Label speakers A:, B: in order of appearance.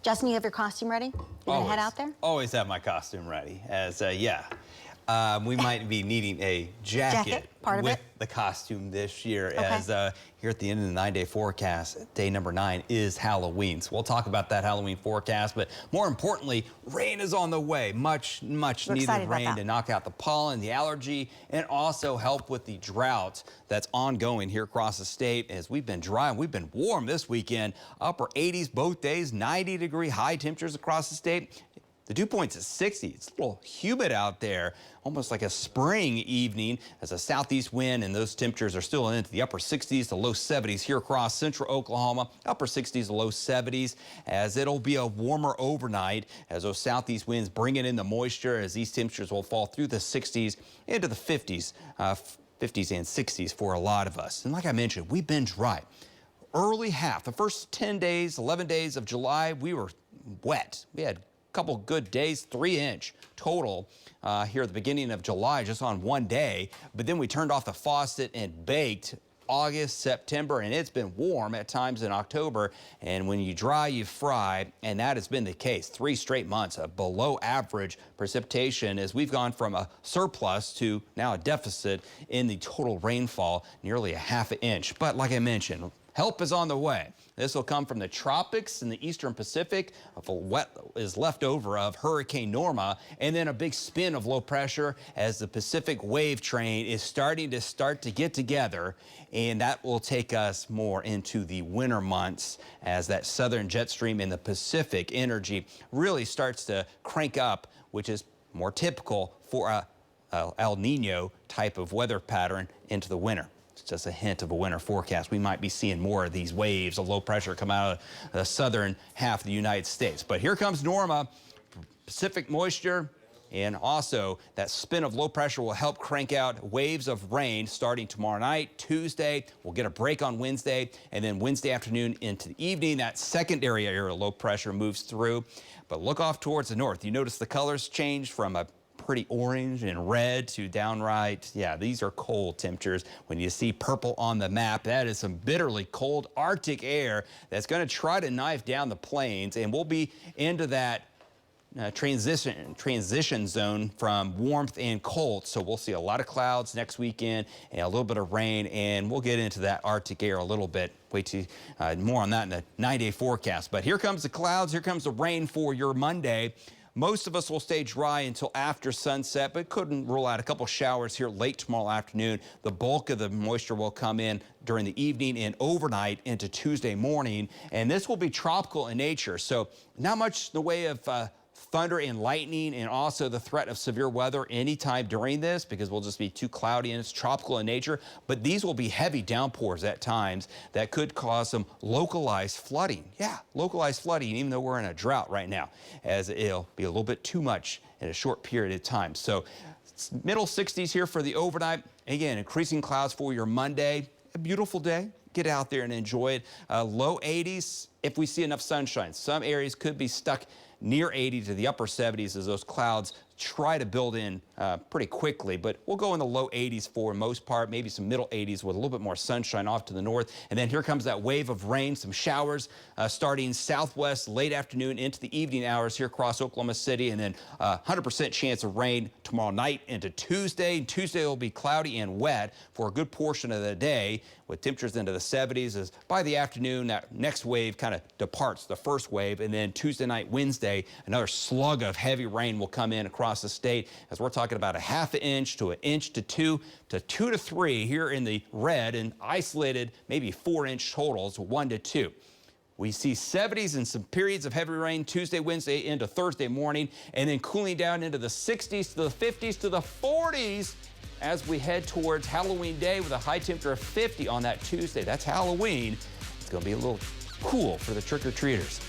A: Justin, you have your costume ready? You gonna head out there?
B: Always have my costume ready. We might be needing a jacket with the costume this year, as here at the end of the 9-day forecast, day number 9 is Halloween. So we'll talk about that Halloween forecast, but more importantly, rain is on the way. Much needed rain to knock out the pollen, the allergy, and also help with the drought that's ongoing here across the state. As we've been dry and we've been warm this weekend, upper 80s both days, 90-degree high temperatures across the state. The dew point's at 60. It's a little humid out there, almost like a spring evening, as a southeast wind, and those temperatures are still into the upper 60s to low 70s here across central Oklahoma, upper 60s to low 70s, as it'll be a warmer overnight as those southeast winds bringing in the moisture, as these temperatures will fall through the 60s into the 50s, 50s and 60s for a lot of us. And like I mentioned, we've been dry. Early half, the first 10 days, 11 days of July, we were wet. We had couple good days, 3-inch total here at the beginning of July, just on one day. But then we turned off the faucet and baked August, September, and it's been warm at times in October. And when you dry, you fry, and that has been the case. 3 straight months of below average precipitation, as we've gone from a surplus to now a deficit in the total rainfall, nearly a ½ inch. But like I mentioned, help is on the way. This will come from the tropics and the eastern Pacific, of what is left over of Hurricane Norma, and then a big spin of low pressure as the Pacific wave train is starting to get together, and that will take us more into the winter months as that southern jet stream in the Pacific energy really starts to crank up, which is more typical for a El Nino type of weather pattern into the winter. Just a hint of a winter forecast. We might be seeing more of these waves of low pressure come out of the southern half of the United States. But here comes Norma, Pacific moisture, and also that spin of low pressure will help crank out waves of rain starting tomorrow night. Tuesday, we'll get a break on Wednesday, and then Wednesday afternoon into the evening, that secondary area of low pressure moves through. But look off towards the north. You notice the colors change from a pretty orange and red to downright, these are cold temperatures. When you see purple on the map, that is some bitterly cold Arctic air that's going to try to knife down the plains, and we'll be into that transition zone from warmth and cold. So we'll see a lot of clouds next weekend and a little bit of rain, and we'll get into that Arctic air a little bit. Wait till more on that in the 9-day forecast. But here comes the clouds, here comes the rain for your Monday. Most of us will stay dry until after sunset, but couldn't rule out a couple showers here late tomorrow afternoon. The bulk of the moisture will come in during the evening and overnight into Tuesday morning, and this will be tropical in nature. So not much in the way of thunder and lightning, and also the threat of severe weather anytime during this, because we'll just be too cloudy and it's tropical in nature. But these will be heavy downpours at times that could cause some localized flooding. Localized flooding, even though we're in a drought right now, as it'll be a little bit too much in a short period of time. So middle 60s here for the overnight. Again, increasing clouds for your Monday. A beautiful day. Get out there and enjoy it. Low 80s if we see enough sunshine. Some areas could be stuck near 80 to the upper 70s as those clouds try to build in pretty quickly, but we'll go in the low 80s for most part, maybe some middle 80s with a little bit more sunshine off to the north. And then here comes that wave of rain, some showers starting southwest late afternoon into the evening hours here across Oklahoma City, and then 100% chance of rain tomorrow night into Tuesday. Tuesday will be cloudy and wet for a good portion of the day, with temperatures into the 70s. As by the afternoon, that next wave kind of departs, the first wave, and then Tuesday night, Wednesday, another slug of heavy rain will come in across the state, as we're talking about a ½ inch to 1 inch to 2 to 2 to 3 here in the red, and isolated maybe 4-inch totals, 1 to 2. We see 70s and some periods of heavy rain Tuesday, Wednesday into Thursday morning, and then cooling down into the 60s to the 50s to the 40s as we head towards Halloween Day, with a high temperature of 50 on that Tuesday. That's Halloween. It's going to be a little cool for the trick-or-treaters.